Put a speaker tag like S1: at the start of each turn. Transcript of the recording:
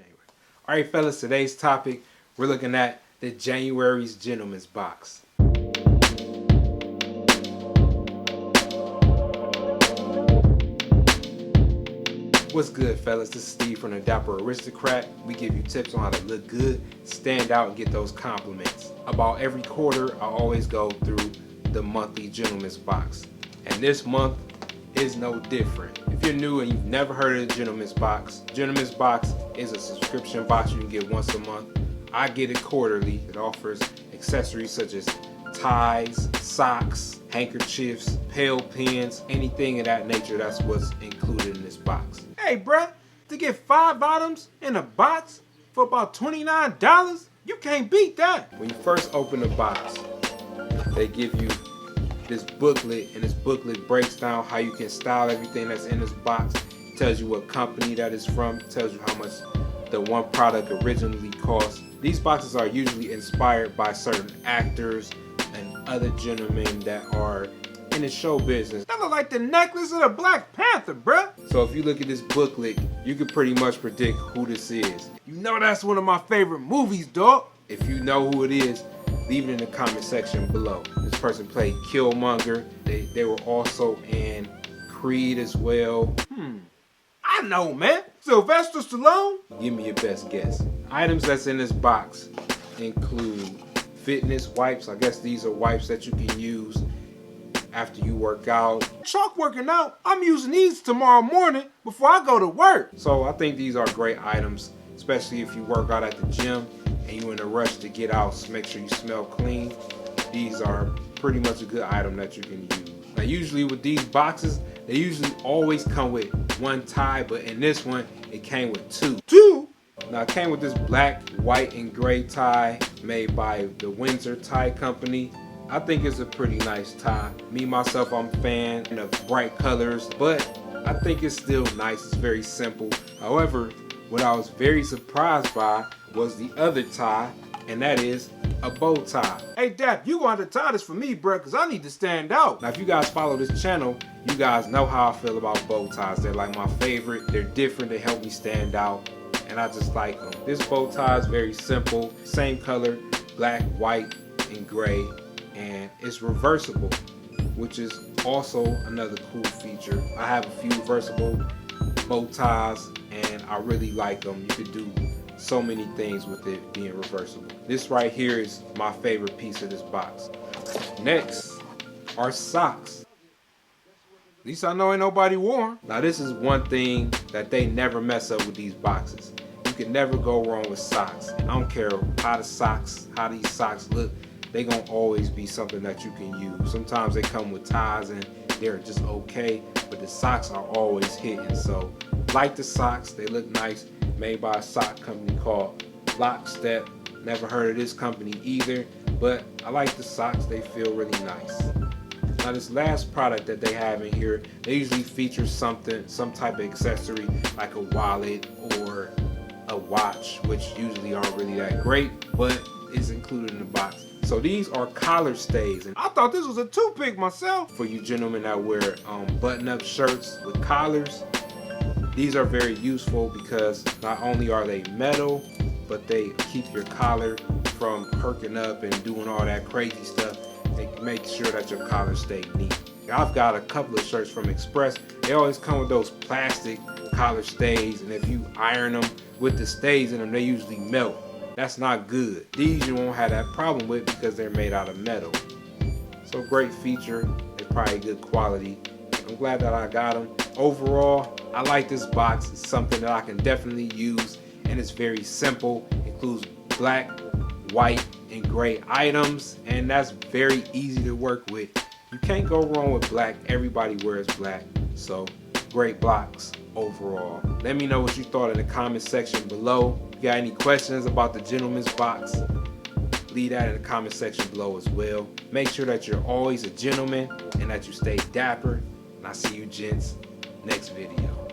S1: January. All right, fellas, today's topic, we're looking at the January's Gentleman's Box. What's good, fellas? This is Steve from the Dapper Aristocrat. We give you tips on how to look good, stand out, and get those compliments. About every quarter, I always go through the monthly Gentleman's Box. And this month is no different. If you're new and you've never heard of the Gentleman's Box is a subscription box you can get once a month. I get it quarterly. It offers accessories such as ties, socks, handkerchiefs, pail pins, anything of that nature. That's what's included in this box. Hey bruh, to get 5 items in a box for about $29, you can't beat that. When you first open the box, they give you this booklet, and this booklet breaks down how you can style everything that's in this box. It tells you what company that is from, it tells you how much the one product originally cost. These boxes are usually inspired by certain actors and other gentlemen that are in the show business. That look like the necklace of the Black Panther, bruh. So if you look at this booklet, you can pretty much predict who this is. You know that's one of my favorite movies, dog. If you know who it is, leave it in the comment section below. This person played Killmonger. They were also in Creed as well. I know, man. Sylvester Stallone? Give me your best guess. Items that's in this box include fitness wipes. I guess these are wipes that you can use after you work out. Chalk working out, I'm using these tomorrow morning before I go to work. So I think these are great items, especially if you work out at the gym and you're in a rush to get out, so make sure you smell clean. These are pretty much a good item that you can use. Now usually with these boxes, they usually always come with one tie, but in this one, it came with two. Now it came with this black, white, and gray tie made by the Windsor Tie Company. I think it's a pretty nice tie. Me, myself, I'm a fan of bright colors, but I think it's still nice. It's very simple. However, what I was very surprised by was the other tie, and that is a bow tie. Hey Dap, you gonna have to tie this for me, bro, because I need to stand out. Now if you guys follow this channel, you guys know how I feel about bow ties. They're like my favorite. They're different. They help me stand out, and I just like them. This bow tie is very simple. Same color, black, white, and gray. And it's reversible, which is also another cool feature. I have a few reversible bow ties, and I really like them. You could do so many things with it being reversible. This right here is my favorite piece of this box. Next are socks. At least I know ain't nobody wore them. Now this is one thing that they never mess up with these boxes. You can never go wrong with socks. And I don't care how these socks look, they gonna always be something that you can use. Sometimes they come with ties and they're just okay, but the socks are always hitting. So like the socks, they look nice, made by a sock company called Lockstep. Never heard of this company either, but I like the socks, they feel really nice. Now this last product that they have in here, they usually feature some type of accessory like a wallet or a watch, which usually aren't really that great, but is included in the box. So these are collar stays, and I thought this was a toothpick myself. For you gentlemen that wear button-up shirts with collars, these are very useful because not only are they metal, but they keep your collar from perking up and doing all that crazy stuff. They make sure that your collar stay neat. I've got a couple of shirts from Express. They always come with those plastic collar stays, and if you iron them with the stays in them, they usually melt. That's not good. These you won't have that problem with because they're made out of metal. So great feature. They're probably good quality. I'm glad that I got them. Overall, I like this box. It's something that I can definitely use, and it's very simple. It includes black, white, and gray items, and that's very easy to work with. You can't go wrong with black. Everybody wears black. So great box overall. Let me know what you thought in the comment section below. If you got any questions about the Gentleman's Box, leave that in the comment section below as well. Make sure that you're always a gentleman and that you stay dapper. And I'll see you gents next video.